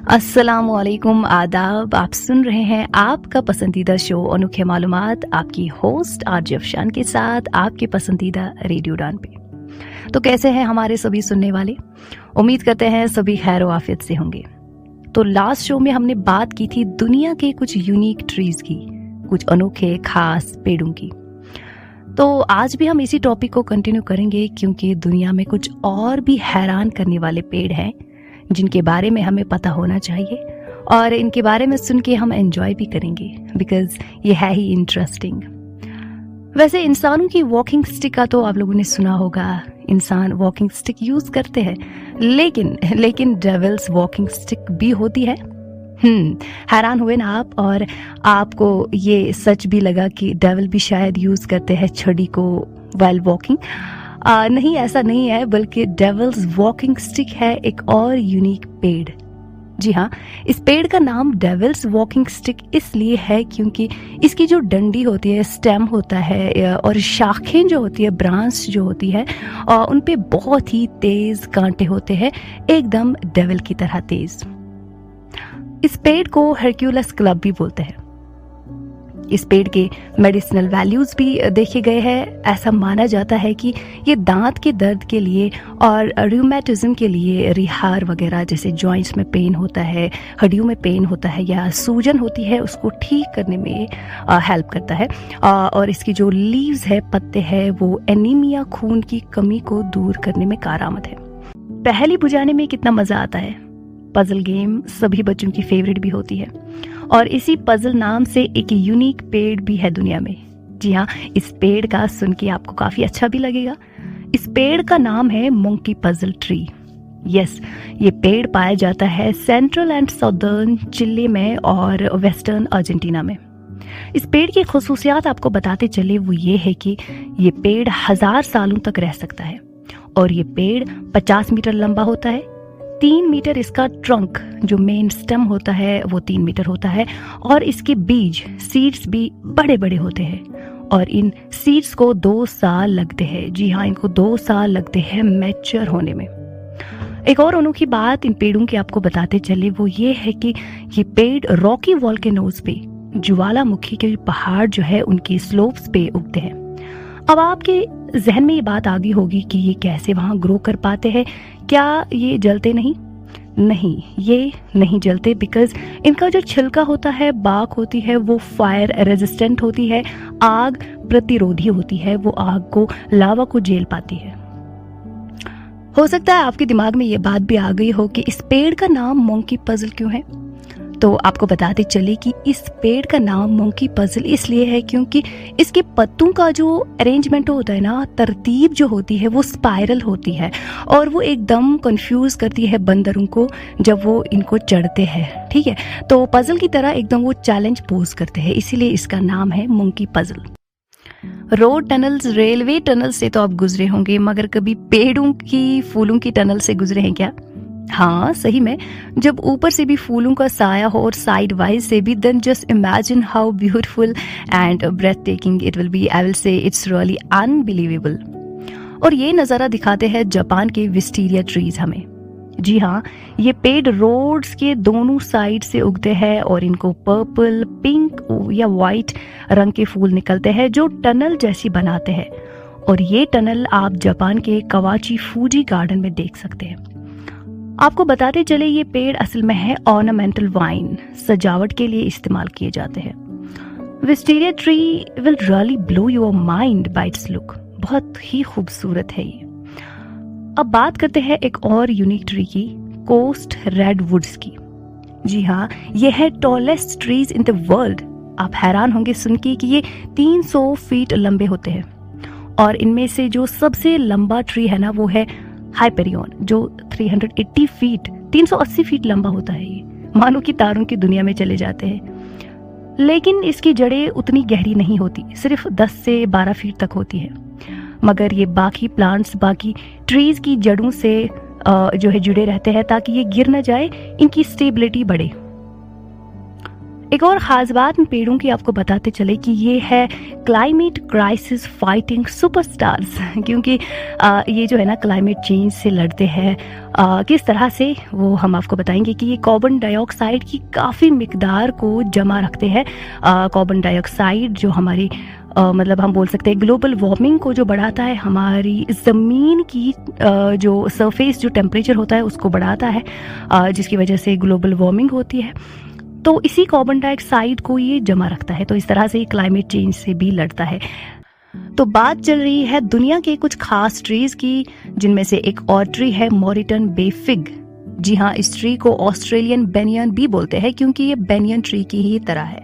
अस्सलामुअलैकुम, आदाब। आप सुन रहे हैं आपका पसंदीदा शो अनोखे मालूमात, आपकी होस्ट आरजे अफशान के साथ आपके पसंदीदा रेडियो डान पे। तो कैसे हैं हमारे सभी सुनने वाले? उम्मीद करते हैं सभी खैर व आफियत से होंगे। तो लास्ट शो में हमने बात की थी दुनिया के कुछ यूनिक ट्रीज की, कुछ अनोखे खास पेड़ों की। तो आज भी हम इसी टॉपिक को कंटिन्यू करेंगे क्योंकि दुनिया में कुछ और भी हैरान करने वाले पेड़ हैं जिनके बारे में हमें पता होना चाहिए और इनके बारे में सुन के हम एंजॉय भी करेंगे बिकॉज ये है ही इंटरेस्टिंग। वैसे इंसानों की वॉकिंग स्टिक का तो आप लोगों ने सुना होगा, इंसान वॉकिंग स्टिक यूज करते हैं, लेकिन डेविल्स वॉकिंग स्टिक भी होती है। हैरान हुए ना आप? और आपको ये सच भी लगा कि डेविल भी शायद यूज करते हैं छड़ी को व्हाइल वॉकिंग? नहीं, ऐसा नहीं है, बल्कि डेविल्स वॉकिंग स्टिक है एक और यूनिक पेड़। जी हाँ, इस पेड़ का नाम डेविल्स वॉकिंग स्टिक इसलिए है क्योंकि इसकी जो डंडी होती है, स्टेम होता है और शाखें जो होती है, ब्रांच जो होती है, उन पे बहुत ही तेज कांटे होते हैं, एकदम डेविल की तरह तेज। इस पेड़ को हरक्यूलस क्लब भी बोलते हैं। इस पेड़ के मेडिसिनल वैल्यूज भी देखे गए हैं। ऐसा माना जाता है कि ये दांत के दर्द के लिए और रूमेटिज्म के लिए, रिहार वगैरह जैसे जॉइंट्स में पेन होता है, हड्डियों में पेन होता है या सूजन होती है, उसको ठीक करने में हेल्प करता है। और इसकी जो लीव्स है, पत्ते हैं, वो एनीमिया, खून की कमी को दूर करने में कारआमद है। पहेली बुझाने में कितना मजा आता है। पजल गेम सभी बच्चों की फेवरेट भी होती है और इसी पजल नाम से एक यूनिक पेड़ भी है दुनिया में। जी हाँ, इस पेड़ का सुन के आपको काफी अच्छा भी लगेगा। इस पेड़ का नाम है मंकी पजल ट्री। यस, ये पेड़ पाया जाता है सेंट्रल एंड साउदर्न चिली में और वेस्टर्न अर्जेंटीना में। इस पेड़ की खुसूसियात आपको बताते चले वो ये है कि ये पेड़ 1000 सालों तक रह सकता है और ये पेड़ 50 मीटर लंबा होता है। 3 मीटर इसका ट्रंक, जो मेन स्टेम होता है, वो 3 मीटर होता है और इसके बीज, सीड्स भी बड़े बड़े होते हैं और इन सीड्स को 2 साल लगते हैं। जी हाँ, इनको 2 साल लगते हैं मैच्योर होने में। एक और अनोखी बात इन पेड़ों की आपको बताते चले वो ये है कि ये पेड़ रॉकी वॉल्केनोज पे, ज्वालामुखी के पहाड़ जो है उनकी स्लोप्स पे उगते हैं। अब आपके जहन में ये बात आ गई होगी कि ये कैसे वहां ग्रो कर पाते हैं, क्या ये जलते नहीं? नहीं, ये नहीं जलते बिकॉज इनका जो छिलका होता है, बाक होती है, वो फायर रेजिस्टेंट होती है, आग प्रतिरोधी होती है, वो आग को, लावा को झेल पाती है। हो सकता है आपके दिमाग में ये बात भी आ गई हो कि इस पेड़ का नाम मंकी पजल क्यों है। तो आपको बताते चले कि इस पेड़ का नाम मंकी पजल इसलिए है क्योंकि इसके पत्तों का जो अरेंजमेंट होता है ना, तरतीब जो होती है, वो स्पाइरल होती है और वो एकदम कंफ्यूज करती है बंदरों को जब वो इनको चढ़ते हैं। ठीक है, तो पजल की तरह एकदम वो चैलेंज पोज करते हैं, इसीलिए इसका नाम है monkey puzzle. Road tunnels, railway tunnel से तो आप गुजरे होंगे, मगर कभी पेड़ों की, फूलों की टनल से गुजरे हैं क्या? हाँ, सही में, जब ऊपर से भी फूलों का साया हो और साइड वाइज से भी, then just imagine how beautiful and breathtaking it will be. I will say it's really unbelievable. और ये नज़ारा दिखाते हैं जापान के विस्टीरिया ट्रीज हमें। जी हाँ, ये पेड़ रोड्स के दोनों साइड से उगते हैं और इनको पर्पल, पिंक या वाइट रंग के फूल निकलते हैं जो टनल जैसी बनाते हैं। और ये टनल आप जापान के कवाची फूजी गार्डन में देख सकते हैं। आपको बताते चले ये पेड़ असल में है ऑर्नामेंटल वाइन, सजावट के लिए इस्तेमाल किए जाते हैं। Wisteria tree will really blow your mind by its look. बहुत ही खूबसूरत है ये। अब बात करते हैं एक और यूनिक ट्री की, कोस्ट रेडवुड्स की। जी हाँ, ये है tallest trees in the world. आप हैरान होंगे सुन के कि ये 300 फीट लंबे होते हैं और इनमें से जो सबसे लंबा ट्री है ना, वो है हाइपेरियन, जो 380 फीट लंबा होता है। ये मानो कि तारों की दुनिया में चले जाते हैं। लेकिन इसकी जड़ें उतनी गहरी नहीं होती, सिर्फ 10 से 12 फीट तक होती है। मगर ये बाकी प्लांट्स, बाकी ट्रीज की जड़ों से जो है जुड़े रहते हैं ताकि ये गिर न जाए, इनकी स्टेबिलिटी बढ़े। एक और ख़ास बात इन पेड़ों की आपको बताते चले कि ये है क्लाइमेट क्राइसिस फाइटिंग सुपरस्टार्स क्योंकि ये जो है ना क्लाइमेट चेंज से लड़ते हैं। किस तरह से वो हम आपको बताएंगे कि ये कार्बन डाइऑक्साइड की काफ़ी मिकदार को जमा रखते हैं। कार्बन डाइऑक्साइड जो हमारी मतलब हम बोल सकते हैं ग्लोबल वार्मिंग को जो बढ़ाता है, हमारी ज़मीन की जो सरफेस जो टेम्परेचर होता है उसको बढ़ाता है, जिसकी वजह से ग्लोबल वार्मिंग होती है। तो इसी कार्बन डाइऑक्साइड को ये जमा रखता है, तो इस तरह से ये क्लाइमेट चेंज से भी लड़ता है। तो बात चल रही है दुनिया के कुछ खास ट्रीज की, जिनमें से एक और ट्री है मोरिटन बे फिग। जी हाँ, इस ट्री को ऑस्ट्रेलियन बेनियन भी बोलते हैं क्योंकि ये बेनियन ट्री की ही तरह है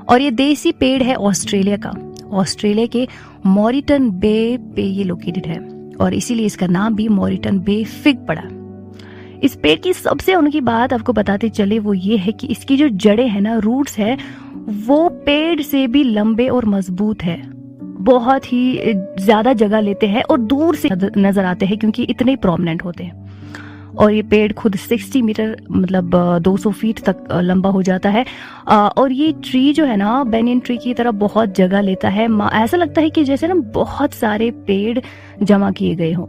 और ये देसी पेड़ है ऑस्ट्रेलिया का। ऑस्ट्रेलिया के मोरिटन बे पे ये लोकेटेड है और इसीलिए इसका नाम भी मोरिटन बे फिग पड़ा। इस पेड़ की सबसे उनकी बात आपको बताते चले वो ये है कि इसकी जो जड़ें हैं ना, रूट्स है, वो पेड़ से भी लंबे और मजबूत है, बहुत ही ज्यादा जगह लेते हैं और दूर से नजर आते हैं क्योंकि इतने प्रोमिनेंट होते हैं। और ये पेड़ खुद 60 मीटर मतलब 200 फीट तक लंबा हो जाता है। और ये ट्री जो है ना बेनियन ट्री की तरह बहुत जगह लेता है। ऐसा लगता है कि जैसे ना बहुत सारे पेड़ जमा किए गए हों।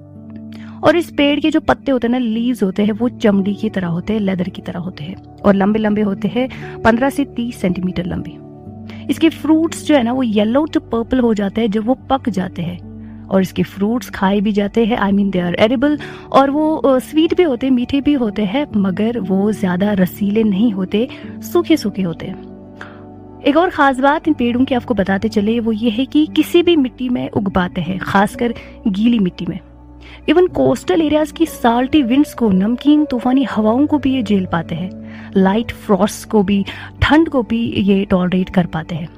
और इस पेड़ के जो पत्ते होते हैं ना, लीव्स होते हैं, वो चमड़ी की तरह होते हैं, लेदर की तरह होते हैं और लंबे लंबे होते हैं, 15 से 30 सेंटीमीटर लंबे। इसके फ्रूट्स जो है ना वो येलो टू पर्पल हो जाते हैं जब वो पक जाते हैं और इसके फ्रूट्स खाए भी जाते हैं, I mean they are edible. और वो स्वीट भी होते हैं, मीठे भी होते हैं, मगर वो ज्यादा रसीले नहीं होते, सूखे सूखे होते हैं। एक और खास बात इन पेड़ों की आपको बताते चले वो ये है कि किसी भी मिट्टी में उग पाते हैं, खासकर गीली मिट्टी में। इवन कोस्टल एरियाज की साल्टी विंड्स को, नमकीन तूफानी हवाओं को भी ये झेल पाते हैं, लाइट फ्रॉस्ट को भी, ठंड को भी ये टॉलरेट कर पाते हैं।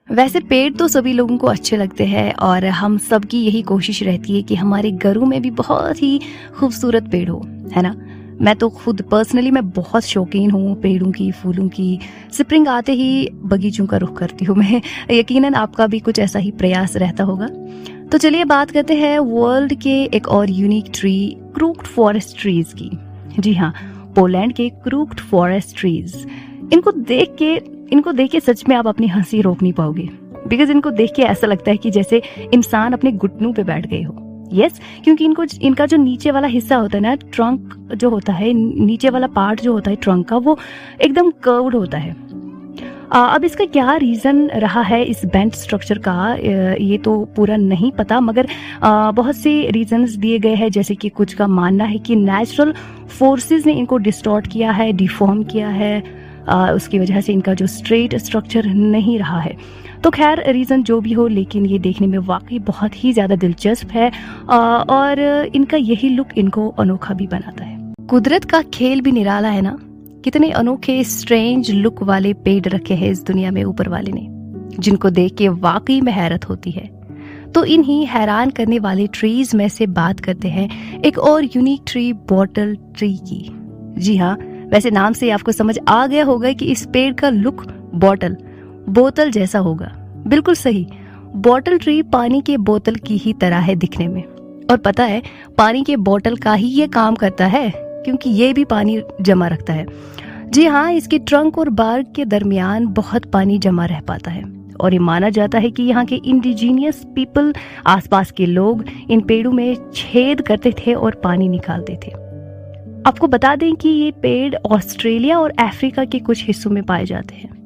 वैसे पेड़ तो सभी लोगों को अच्छे लगते हैं और हम सबकी यही कोशिश रहती है कि हमारे घरों में भी बहुत ही खूबसूरत पेड़ हो, है ना। मैं तो खुद पर्सनली मैं बहुत शौकीन हूँ पेड़ों की, फूलों की। स्प्रिंग आते ही बगीचों का रुख करती हूँ मैं। यकीनन आपका भी कुछ ऐसा ही प्रयास रहता होगा। तो चलिए बात करते हैं वर्ल्ड के एक और unique tree, crooked forest trees की। जी हाँ, पोलैंड के क्रूक्ड फॉरेस्ट ट्रीज। इनको देख के सच में आप अपनी हंसी रोक नहीं पाओगे, बिकॉज इनको देख के ऐसा लगता है कि जैसे इंसान अपने घुटनों पे बैठ गए हो। यस, क्योंकि इनका जो नीचे वाला हिस्सा होता है ना, ट्रंक जो होता है, नीचे वाला पार्ट जो होता है ट्रंक का, वो एकदम कर्व्ड होता है। अब इसका क्या रीज़न रहा है इस बेंट स्ट्रक्चर का, ये तो पूरा नहीं पता, मगर बहुत से रीजंस दिए गए हैं। जैसे कि कुछ का मानना है कि नेचुरल फोर्सेस ने इनको डिस्टॉर्ट किया है, डिफॉर्म किया है, उसकी वजह से इनका जो स्ट्रेट स्ट्रक्चर नहीं रहा है। तो खैर रीज़न जो भी हो, लेकिन ये देखने में वाकई बहुत ही ज़्यादा दिलचस्प है और इनका यही लुक इनको अनोखा भी बनाता है। कुदरत का खेल भी निराला है ना। कितने अनोखे स्ट्रेंज लुक वाले पेड़ रखे हैं इस दुनिया में ऊपर वाले ने, जिनको देख के वाकई में हैरत होती है। तो इन्हीं हैरान करने वाले ट्रीज में से बात करते हैं एक और यूनिक ट्री, बॉटल ट्री की। जी हाँ, वैसे नाम से आपको समझ आ गया होगा कि इस पेड़ का लुक बोतल जैसा होगा। बिल्कुल सही, बॉटल ट्री पानी के बोतल की ही तरह है दिखने में। और पता है, पानी के बोतल का ही ये काम करता है क्योंकि ये भी पानी जमा रखता है। जी हाँ, इसके ट्रंक और बार्क के दरमियान बहुत पानी जमा रह पाता है और ये माना जाता है कि यहाँ के इंडिजीनियस पीपल, आसपास के लोग इन पेड़ों में छेद करते थे और पानी निकालते थे। आपको बता दें कि ये पेड़ ऑस्ट्रेलिया और अफ्रीका के कुछ हिस्सों में पाए जाते हैं।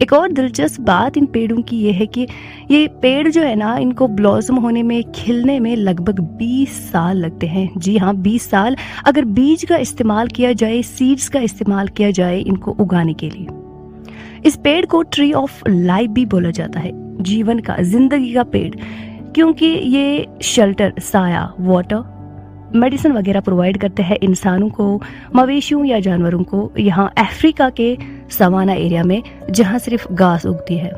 एक और दिलचस्प बात इन पेड़ों की ये है कि ये पेड़ जो है ना, इनको ब्लॉसम होने में, खिलने में लगभग 20 साल लगते हैं। जी हाँ, 20 साल, अगर बीज का इस्तेमाल किया जाए, सीड्स का इस्तेमाल किया जाए इनको उगाने के लिए। इस पेड़ को ट्री ऑफ लाइफ भी बोला जाता है, जीवन का, जिंदगी का पेड़, क्योंकि ये शेल्टर, साया, वाटर, मेडिसिन वगैरह प्रोवाइड करते हैं इंसानों को, मवेशियों या जानवरों को, यहाँ अफ्रीका के सवाना एरिया में जहाँ सिर्फ घास उगती है।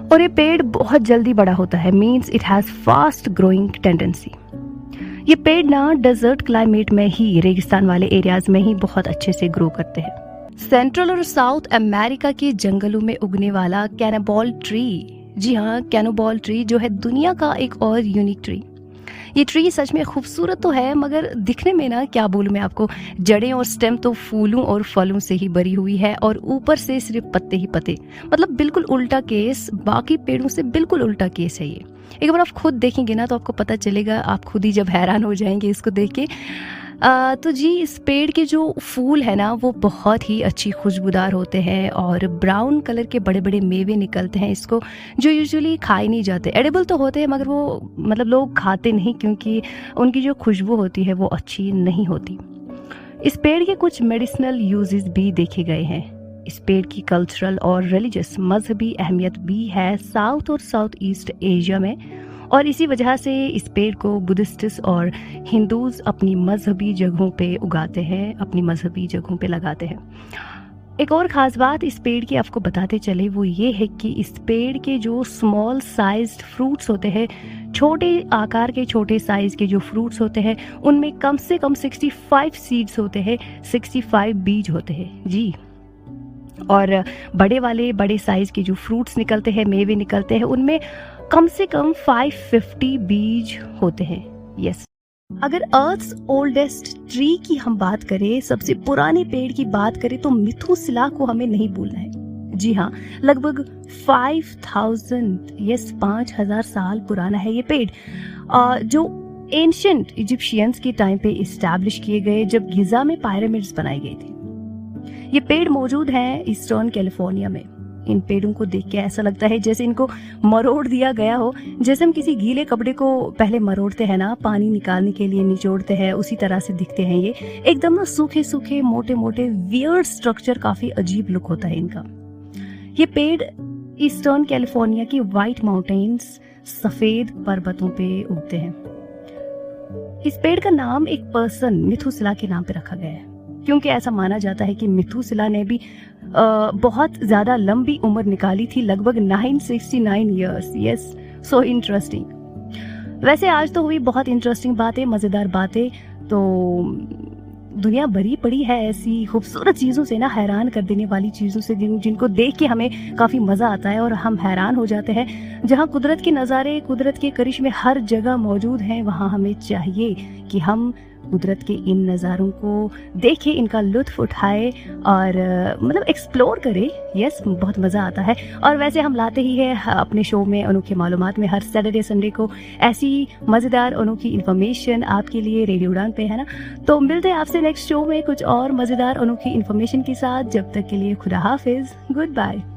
और ये पेड़ बहुत जल्दी बड़ा होता है, means it has fast growing tendency. ये पेड़ ना डेजर्ट क्लाइमेट में ही, रेगिस्तान वाले एरियाज में ही बहुत अच्छे से ग्रो करते हैं। सेंट्रल और साउथ अमेरिका के जंगलों में उगने वाला कैनोबॉल ट्री, जी हाँ, कैनोबॉल ट्री जो है दुनिया का एक और यूनिक ट्री। ये ट्री सच में खूबसूरत तो है, मगर दिखने में ना क्या बोलूँ मैं आपको, जड़ें और स्टेम तो फूलों और फलों से ही भरी हुई है और ऊपर से सिर्फ पत्ते ही पत्ते। मतलब बिल्कुल उल्टा केस, बाकी पेड़ों से बिल्कुल उल्टा केस है ये। एक बार आप खुद देखेंगे ना तो आपको पता चलेगा, आप खुद ही जब हैरान हो जाएंगे इसको देख के। तो जी इस पेड़ के जो फूल है ना वो बहुत ही अच्छी खुशबूदार होते हैं और ब्राउन कलर के बड़े बड़े मेवे निकलते हैं इसको, जो यूजुअली खाए नहीं जाते। एडिबल तो होते हैं मगर वो मतलब लोग खाते नहीं, क्योंकि उनकी जो खुशबू होती है वो अच्छी नहीं होती। इस पेड़ के कुछ मेडिसिनल यूजेस भी देखे गए हैं। इस पेड़ की कल्चरल और रिलीजियस मजहबी अहमियत भी है साउथ और साउथ ईस्ट एशिया में, और इसी वजह से इस पेड़ को बुद्धिस्ट्स और हिंदूज अपनी मजहबी जगहों पे उगाते हैं, अपनी मजहबी जगहों पे लगाते हैं। एक और ख़ास बात इस पेड़ की आपको बताते चले वो ये है कि इस पेड़ के जो स्मॉल साइज्ड फ्रूट्स होते हैं, छोटे आकार के छोटे साइज़ के जो फ्रूट्स होते हैं, उनमें कम से कम 65 सीड्स होते हैं, 65 बीज होते हैं जी। और बड़े वाले बड़े साइज़ के जो फ्रूट्स निकलते हैं, मेवे निकलते हैं, उनमें कम से कम 550 बीज होते हैं। यस, अगर अर्थ्स ओल्डेस्ट ट्री की हम बात करें, सबसे पुराने पेड़ की बात करें, तो मिथुसिला को हमें नहीं भूलना है। जी हाँ, लगभग 5000 साल पुराना है ये पेड़, जो एंशिएंट इजिप्शियंस के टाइम पे इस्टेब्लिश किए गए, जब गिजा में पिरामिड्स बनाई गई थी। ये पेड़ मौजूद हैं ईस्टर्न कैलिफोर्निया में। इन पेड़ों को देख के ऐसा लगता है जैसे इनको मरोड़ दिया गया हो, जैसे हम किसी गीले कपड़े को पहले मरोड़ते हैं ना, पानी निकालने के लिए निचोड़ते हैं, उसी तरह से दिखते हैं ये। एकदम ना सूखे सूखे मोटे मोटे वियर्ड स्ट्रक्चर, काफी अजीब लुक होता है इनका। ये पेड़ ईस्टर्न कैलिफोर्निया की व्हाइट माउंटेन्स, सफेद पर्वतों पे उगते हैं। इस पेड़ का नाम एक पर्सन मिथुसिला के नाम पे रखा गया है, क्योंकि ऐसा माना जाता है कि मिथुसिला ने भी बहुत ज़्यादा लंबी उम्र निकाली थी, लगभग 969 ईयर्स। Yes, so interesting. वैसे आज तो हुई बहुत इंटरेस्टिंग बातें, मज़ेदार बातें, तो दुनिया भरी पड़ी है ऐसी खूबसूरत चीज़ों से ना, हैरान कर देने वाली चीज़ों से, जिनको देख के हमें काफ़ी मज़ा आता है और हम हैरान हो जाते हैं। जहाँ कुदरत के नज़ारे, कुदरत के करिश्मे हर जगह मौजूद हैं, वहाँ हमें चाहिए कि हम कुदरत के इन नज़ारों को देखें, इनका लुत्फ़ उठाए और मतलब एक्सप्लोर करें। यस, बहुत मज़ा आता है। और वैसे हम लाते ही हैं अपने शो में अनोखे मालूमात में हर सैटरडे संडे को ऐसी मज़ेदार अनोखी इन्फॉर्मेशन आपके लिए रेडियो उड़ान पे, है ना। तो मिलते हैं आपसे नेक्स्ट शो में कुछ और मज़ेदार अनोखी इन्फॉर्मेशन के साथ। जब तक के लिए खुदा हाफिज़, गुड बाय।